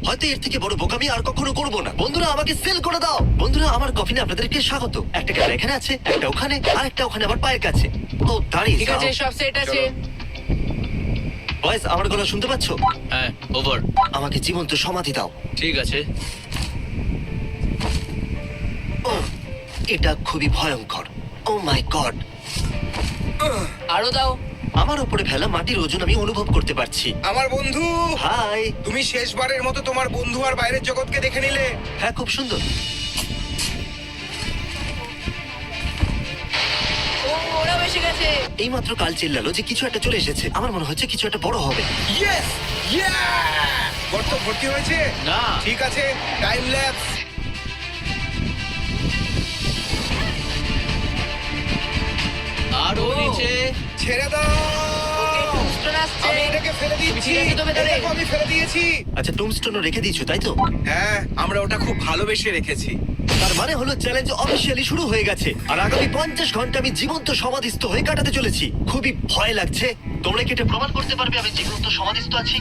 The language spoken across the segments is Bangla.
হয়তো এর থেকে বড় বোকামি আর কখনো করবো না। বন্ধুরা আমাকে সেল করে দাও। বন্ধুরা আমার কফিনে আপনাদেরকে স্বাগত। একটা ক্যামেরা এখানে আছে, একটা ওখানে, আর একটা ওখানে আমার পায়ের কাছে। ও দাঁড়িয়ে ঠিক আছে, সব সেট আছে। বয়েস আমার গলা শুনতে পাচ্ছো? হ্যাঁ, ওভার। আমাকে জীবন্ত সমাধি দাও। ঠিক আছে। ও এটা খুবই ভয়ঙ্কর। ও মাই গড। আরো দাও। আমার উপরে ফেলা মাটির ওজন আমি অনুভব করতে পারছি। আমার বন্ধু, হাই। তুমি শেষবারের মতো তোমার বন্ধু আর বাইরের জগৎকে দেখে নিলে। হ্যাঁ খুব সুন্দর। ও, ওরা বেশি গেছে। এইমাত্র কাল চিল্লালো যে কিছু একটা চলে এসেছে। আমার মনে হচ্ছে কিছু একটা বড় হবে। ইয়েস, গর্ত ভর্তি হয়েছে। না। ঠিক আছে, টাইম ল্যাপস। আরো নিচে। ছেড়ে দাও। ওকে, টুস্টন আসছে। আমি এটাকে ফেলে দিচ্ছি। ঠিক আছে তো ভেতরে? এই দেখো, আমি ফেলে দিয়েছি। আচ্ছা টুমস্টোনও রেখে দিয়েছো তাই তো? হ্যাঁ, আমরা ওটা খুব ভালোবেসে রেখেছি। তার মানে হলো চ্যালেঞ্জ অফিসিয়ালি শুরু হয়ে গেছে আর আগামী 50 ঘন্টা আমি জীবন্ত সমাধিস্থ হয়ে কাটাতে চলেছি। খুবই ভয় লাগছে। তোমরা কি এটা প্রমাণ করতে পারবে আমি জীবন্ত সমাধিস্থ আছি?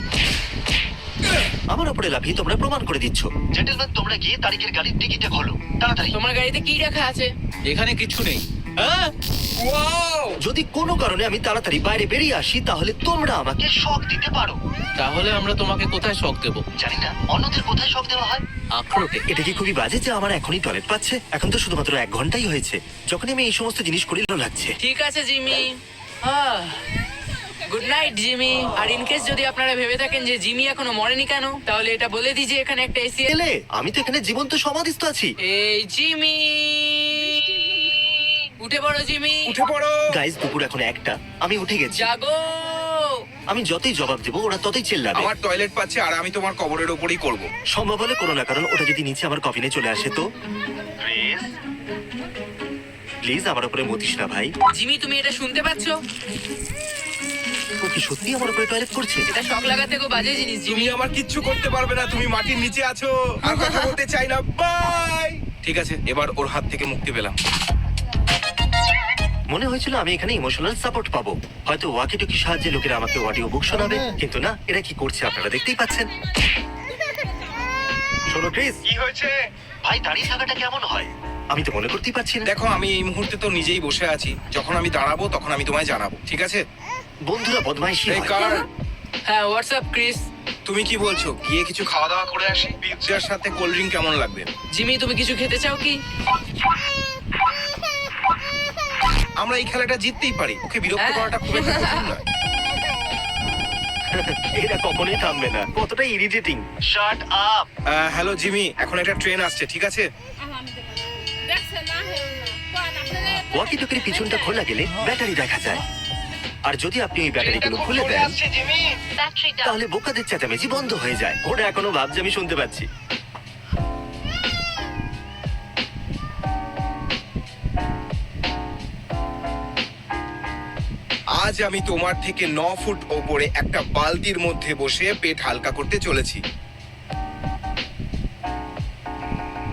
আমার উপরে লাফিয়ে তোমরা প্রমাণ করে দিচ্ছ। জেন্টলম্যান তোমরা গিয়ে তারিখের গাড়ির টিকিটে খোলো তাড়াতাড়ি। তোমার গাড়িতে কি রাখা আছে? এখানে কিছু নেই। হ্যাঁ, ওয়াও! যদি কোনো কারণে আমি তাড়াতাড়ি বাইরে বেরিয়ে আসি তাহলে তোমরা আমাকে শক দিতে পারো। তাহলে আমরা তোমাকে কোথায় শক দেবো? জানি না অন্যদের কোথায় শক দেওয়া হয়। আখরোটে। এটা কি খুবই বাজে যে আমার এখনই টয়লেট পাচ্ছে? এখন তো শুধুমাত্র 1 ঘন্টাই হয়েছে। যখন আমি এই সমস্ত জিনিস করি ভালো লাগছে। ঠিক আছে জিমি। Good night Jimmy. আর ইনকেস যদি আপনারা ভেবে থাকেন যে জিমি এখনো মরেনি কেন, তাহলে এটা বলে দিই যে এখানে একটা এসি। এলে আমি তো এখানে জীবন্ত সমাধিস্থ আছি। এই জিমি, উঠে পড়ো জিমি। উঠে পড়ো। গাইস দুপুর এখন 1টা। আমি উঠে গেছি। জাগো। আমি যতই জবাব দেবো ওরা ততই চিল্লাবে। আমার টয়লেট পাচ্ছে আর আমি তোমার কবরের উপরেই করব। সম্ভব হলে করো না, কারণ ওটা যদি নিচে আমার কফিনে চলে আসে তো। প্লিজ আমার উপরে মতিস না ভাই। জিমি, তুমি এটা শুনতে পাচ্ছো? ও কি সত্যি আমার উপরে টয়লেট করছে? এটা শক লাগাতে খুব বাজে জিনিস তুমি জিমি। আমার কিচ্ছু করতে পারবে না, তুমি মাটির নিচে আছো। আর কথা বলতে চাই না, বাই। ঠিক আছে, এবার ওর হাত থেকে মুক্তি পেলাম। মনে হয়েছিল আমি এখানে ইমোশনাল সাপোর্ট পাবো, হয়তো ওয়াকি টকির সাহায্যে লোকেরা আমাকে অডিও বুক শোনাবে, কিন্তু না, এরা কি করছে আপনারা দেখতেই পাচ্ছেন। শোনো ক্রিস, কি হয়েছে? ভাই দাঁড়িয়ে থাকাটা কেমন হয়? আমি তো মনে করতেই পারছি না। দেখো, আমি এই মুহূর্তে তো নিজেই বসে আছি। যখন আমি দাঁড়াবো তখন আমি তোমায় জানাবো, ঠিক আছে? বন্ধুরা বদমাইশি এই হয়। কার, হ্যাঁ, হোয়াটসঅ্যাপ ক্রিস। তুমি কি বলছো? গিয়ে কিছু খাওয়া দাওয়া করে আসি? পিৎজার সাথে কোল্ড ড্রিঙ্ক কেমন লাগবে? জিমি, তুমি কিছু খেতে চাও কি? আমরা এই খেলাটা জিততেই পারি। ওকে বিরক্ত হ্যাঁ। করাটা খুব একটা কঠিন নয়। এরা কখনোই থামবে না, কতটা irritating. Shut up. Hello Jimmy, এখন একটা ট্রেন আসছে, ঠিক আছে? ওয়াকি টকির পিছনটা খোলা গেলে ব্যাটারি দেখা যায়, আর যদি আপনি ওই ব্যাটারিগুলো খুলে দেন তাহলে বোকাদের চেঁচামেচি বন্ধ হয়ে যায়। ওরা এখনো ভাবছে আমি শুনতে পাচ্ছি। আজ আমি তোমার থেকে 9 ফুট ওপরে একটা বালতির মধ্যে বসে পেট হালকা করতে চলেছি।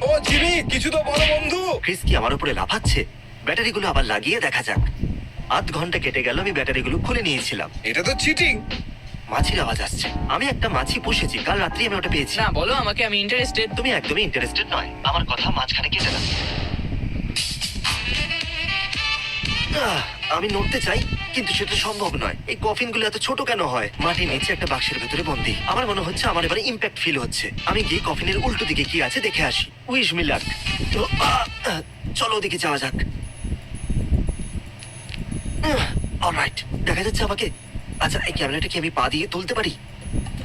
ও জিমি, কিছু তো বলো বন্ধু। ক্রিস কি আমার উপরে লাফাচ্ছে? ব্যাটারিগুলো আবার লাগিয়ে দেখা যাক। আধ ঘন্টা কেটে গেল, আমি ব্যাটারিগুলো খুলে নিয়েছিলাম। এটা তো চিটিং। মাছির আওয়াজ আসছে। আমি একটা মাছি পুষেছি, কাল রাত্রি আমি ওটা পেয়েছি। না, বলো আমাকে, আমি ইন্টারেস্টেড। তুমি একদমই ইন্টারেস্টেড নয়, আমার কথা মাঝখানে কেটে দাও। আমি নড়তে চাই কিন্তু সেটা সম্ভব নয়। এই কফিনগুলো এত ছোট কেন হয়? মাটির নিচে একটা বাক্সের ভেতরে বন্দি। আমার মনে হচ্ছে আমার এবারে ইম্প্যাক্ট ফিল হচ্ছে। আমি গিয়ে কফিনের উল্টো দিকে কি আছে দেখে আসি। Wish me luck. চলো ওদিকে যাওয়া যাক। অলরাইট, দেখা যাচ্ছে আমাকে। আচ্ছা, এই ক্যামেরাটা কি আমি পা দিয়ে তুলতে পারি?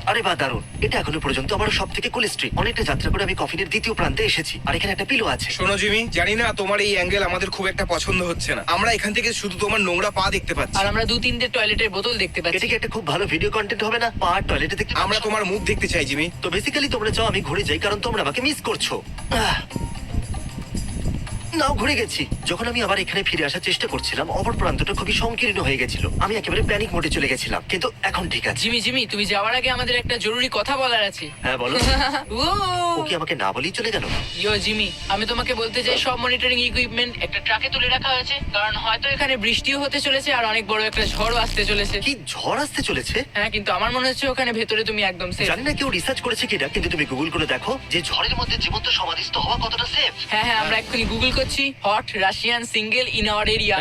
আরে বাহ, দারুণ। এটা এখনো পর্যন্ত আমার সব থেকে কুল স্ট্রিক। অনেকটা যাত্রা করে আমি কফিনের দ্বিতীয় প্রান্তে এসেছি, আর এখানে একটা পিলো আছে। শোনো জিমি, জানি না তোমার এই অ্যাঙ্গেল আমাদের খুব একটা পছন্দ হচ্ছে না। আমরা এখান থেকে শুধু তোমার নোংরা পা দেখতে পাচ্ছি। আর আমরা 2-3টে টয়লেটের বোতল দেখতে পাচ্ছি। এটা কি একটা খুব ভালো ভিডিও কন্টেন্ট হবে না? পা টয়লেটে দেখতে আমরা তোমার মুখ দেখতে চাই জিমি। তো বেসিক্যালি তোমরা চাও আমি ঘুরে যাই, কারণ তোমরা আমাকে মিস করছো। নাও ঘুরে গেছি। যখন আমি আবার এখানে ফিরে আসার চেষ্টা করছিলাম, অপর প্রান্তটা খুবই সংকীর্ণ হয়ে গেছিল। আমি একেবারে প্যানিক মোডে চলে গেছিলাম, কিন্তু এখন ঠিক আছে। জিমি তুমি যাওয়ার আগে আমাদের একটা জরুরি কথা বলার আছে। হ্যাঁ বলো। ও ও কি আমাকে না বলেই চলে গেল? ইয়ো জিমি, আমি তোমাকে বলতে চাই সব মনিটরিং ইকুইপমেন্ট একটা ট্রাকে তুলে রাখা হয়েছে, কারণ হয়তো এখানে বৃষ্টিও হতে চলেছে আর অনেক বড় একটা ঝড়ও আসতে চলেছে। কি ঝড় আসতে চলেছে? হ্যাঁ, কিন্তু আমার মনে হচ্ছে ওখানে ভেতরে তুমি একদম সেফ। জানি না কেউ রিসার্চ করেছে কিনা, কিন্তু তুমি গুগল করে দেখো যে ঝড়ের মধ্যে জীবন্ত সমাধিস্থ হওয়া কতটা সেফ। হ্যাঁ, আমরা এক্ষুনি গুগল করছি hot Russian single in our area.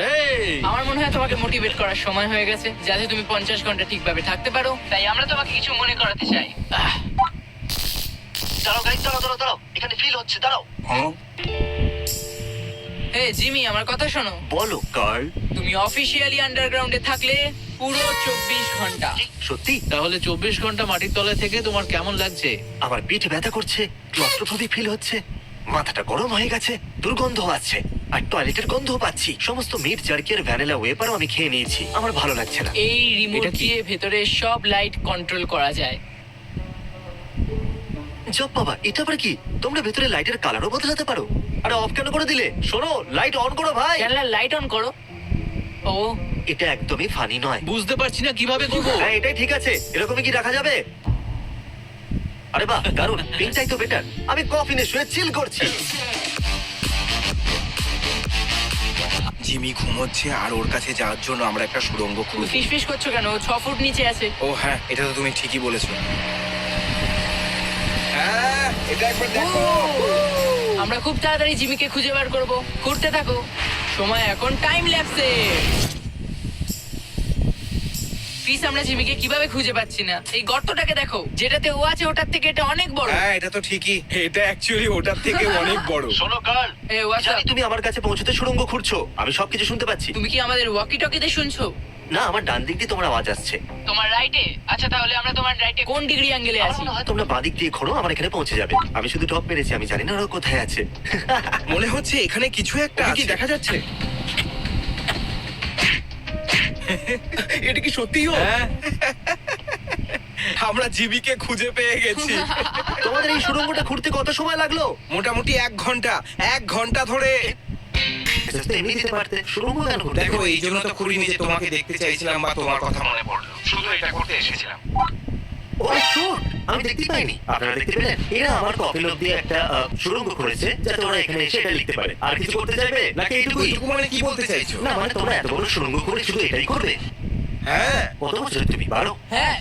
আমার মনে হয় তোমাকে মোটিভেট করার সময় হয়ে গেছে, যাতে তুমি 50 ঘন্টা ঠিকভাবে থাকতে পারো। তাই আমরা তোমাকে কিছু মনে করাতে চাই। দাঁড়াও গাইস, দাঁড়াও, এখানে ফিল হচ্ছে, দাঁড়াও। জিমি, আমার কথা শোনো। বলো কার্ল। তুমি অফিসিয়ালি আন্ডারগ্রাউন্ডে থাকলে পুরো 24 ঘন্টা। সত্যি? তাহলে 24 ঘন্টা মাটির তলে থেকে তোমার কেমন লাগছে? আমার পিঠ ব্যথা করছে, ক্লস্ট্রোফোবিক ফিল হচ্ছে, মাথাটা গরম হয়ে গেছে, দুর্গন্ধ আছে, আর টয়লেটের গন্ধ পাচ্ছি। সমস্ত মিট জার্কি আর ভ্যানিলা ওয়েপারও আমি খেয়ে নিয়েছি, আমার ভালো লাগছে না। এই রিমোট এটা কি? দিয়ে ভেতরে সব লাইট কন্ট্রোল করা যায়। জব বাবা, এটা আবার কি? তোমরা ভেতরে লাইটের কালারও বদলাতে পারো? আরে অফ কেন করে দিলে? শোনো, লাইট অন করো ভাই। জানলার লাইট অন করো। ও এটা একদমই ফানি নয়। বুঝতে পারছি না কিভাবে করবো। হ্যাঁ, এটাই ঠিক আছে। এরকমই কি রাখা যাবে? আরে বাহ, দারুণ। পিঙ্কটাই তো বেটার। আমি কফিনে শুয়ে চিল করছি। জিমি ঘুমোচ্ছে আর ওর কাছে যাওয়ার জন্য আমরা একটা সুড়ঙ্গ তুমি খুঁজছি। ফিসফিস করছো কেন? ও 6 ফুট নিচে আছে। ও হ্যাঁ, এটা তো তুমি ঠিকই বলেছো। হ্যাঁ, এটা একবার দেখো। আমরা খুব তাড়াতাড়ি জিমিকে খুঁজে বার করব। ঘুরতে থাকো, সময় এখন টাইম ল্যাপসে। প্লিজ, আমরা জিমিকে কিভাবে খুঁজে পাচ্ছি না? এই গর্তটাকে দেখো, যেটাতে ও আছে ওটার থেকে এটা অনেক বড়। হ্যাঁ, এটা তো ঠিকই। এটা অ্যাকচুয়ালি ওটার থেকে অনেক বড়। শোনো কার্ল, এই হোয়াটস জানি তুমি আমার কাছে পৌঁছতে সুড়ঙ্গ খুঁড়ছো। আমি সবকিছু শুনতে পাচ্ছি। তুমি কি আমাদের ওয়াকি টকিতে শুনছো? না, আমার ডান দিক দিয়ে তোমার আওয়াজ আসছে। তোমার রাইটে? আচ্ছা, তাহলে আমরা তোমার রাইটে কোন ডিগ্রি অ্যাঙ্গেলে আমার আছি? মনে হয় তোমরা বাদিক দিয়ে ঘোরো, আমার এখানে পৌঁছে যাবে। আমি শুধু টপ মেরেছি, আমি জানি না ওরা কোথায় আছে। মনে হচ্ছে এখানে কিছু একটা কি আছে। দেখা যাচ্ছে? এটা কি সত্যি? হ্যাঁ। আমরা জিমিকে খুঁজে পেয়ে গেছি। তোমাদের এই সুড়ঙ্গটা খুঁড়তে কত সময় লাগলো? মোটামুটি 1 ঘন্টা ধরে। তো এমনি দিতে পারতে, সুড়ঙ্গ কেন খুঁড়তে? দেখো, এই জন্য তো করিনি যে তোমাকে দেখতে চাইছিলাম বা তোমার কথা মনে পড়লো। শুধু এটা করতে এসেছিলাম। ও শুট, আমি দেখতে পাইনি। আপনারা দেখতে পেলেন? এরা আমার কফি লোক দিয়ে একটা সুড়ঙ্গ করেছে, যাতে ওরা এখানে এসে এটা লিখতে পারে। আর কিছু করতে চাইবে নাকি এইটুকুই? এইটুকু মানে কি বলতে চাইছো? না মানে তোমরা এত বড় সুড়ঙ্গ করে শুধু এটাই করবে? হ্যাঁ, কত বছর তুমি? 12? হ্যাঁ।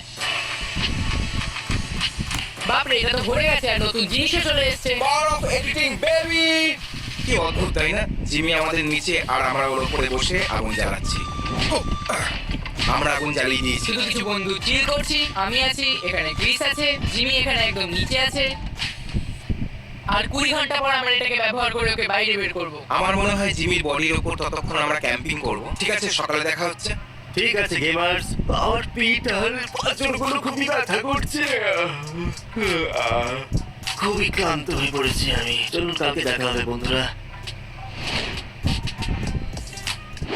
বাপরে, এটা তো ভরে গেছে আর নতুন জিনিসও চলে এসেছে। Power of editing baby! কি অদ্ভুত তাই না? জিমি আমাদের নিচে আর আমরা ওর উপরে বসে আগুন জ্বালাচ্ছি। আমরা আগুন জ্বালিয়ে দিয়েছি। শুধু কিছু বন্ধু চিল করছি। আমি আছি এখানে, ক্রিস আছে, জিমি এখানে একদম নিচে আছে। আর 20 ঘন্টা পর আমরা এটাকে ব্যবহার করে ওকে বাইরে বের করব। আমার মনে হয় জিমির বডির উপর ততক্ষণ আমরা ক্যাম্পিং করব। ঠিক আছে, সকালে দেখা হচ্ছে। ঠিক আছে গেমার্স, আমার পিঠ আর পাঁচড়গুলো খুবই ব্যথা করছে। খুবই ক্লান্ত হয়ে পড়েছি আমি। চলুন কালকে দেখা হবে বন্ধুরা।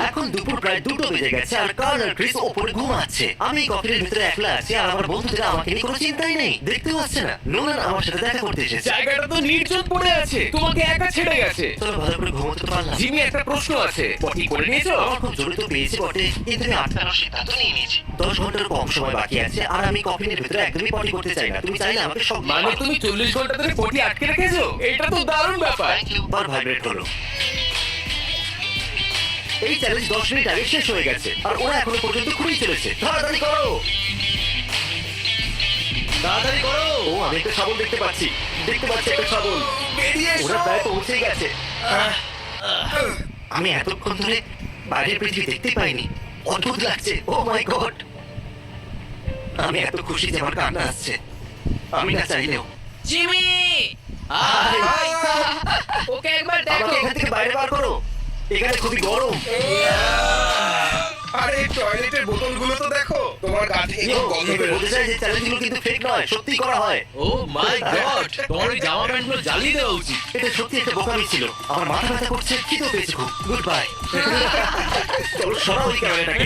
এখন দুপুর প্রায় 2টো বেজে গেছে আর কার্ল আর ক্রিস ওপরে ঘুমাচ্ছে। আমি কফিনের ভিতরে একলা আছি আর আমার বন্ধুদের আমাকে নিয়ে কোনো চিন্তাই নেই। দেখতেও আসছে না। নোলান আমার সাথে দেখা করতে এসেছে। জায়গাটা তো নির্জন পড়ে আছে, তোমাকে একা ছেড়ে গেছে। চলো ভালো করে ঘুমোতে তো পারলাম। জিমি, একটা প্রশ্ন আছে, পটি করে নিয়েছো? আমার খুব জোরে তো পেয়েছি বটে, কিন্তু আমি আটকানোর সিদ্ধান্ত নিয়ে নিয়েছি। 10 ঘন্টার কম সময় বাকি আছে আর আমি কফিনের ভিতরে একদমই পটি করতে চাই না। তুমি চাইলে আমাকে সব মানে তুমি 40 ঘন্টা ধরে পটি আটকে রেখেছো? এটা তো দারুণ ব্যাপার। Thank you. বার ভাইব্রেট হলো। এই চ্যালেঞ্জ 10 মিনিট আগে শেষ হয়ে গেছে আর ওরা এখনো পর্যন্ত খুঁড়েই চলেছে। তাড়াতাড়ি করো, তাড়াতাড়ি করো। ও, আমি একটা শাবল দেখতে পাচ্ছি একটা শাবল। ওরা প্রায় পৌঁছে গেছে। আমি এতক্ষণ ধরে বাইরের পৃথিবী দেখতে পাইনি। অদ্ভুত লাগছে। ও মাই গড, আমি এত খুশি যে আমার কান্না আসছে। আমি না চাইলেও। জিমি, ওকে একবার দেখো। আমাকে এখান থেকে বাইরে বার করো, এখানে খুবই গরম। আরে টয়লেটের বোতলগুলো তো দেখো, তোমার গা থেকে ইয়ো, গন্ধ এটা বলতে বেরোচ্ছে। চাই যে চ্যালেঞ্জগুলো কিন্তু ফেক নয়, সত্যি করা হয়। ও মাই গড, তোমার ওই জামা প্যান্টগুলো জ্বালিয়ে দেওয়া উচিত। এটা সত্যি একটা বোকামি ছিল। আমার মাথা ব্যথা করছে, খিদেও পেয়েছে খুব। Good bye. চলো সরাও ওই ক্যামেরাটাকে।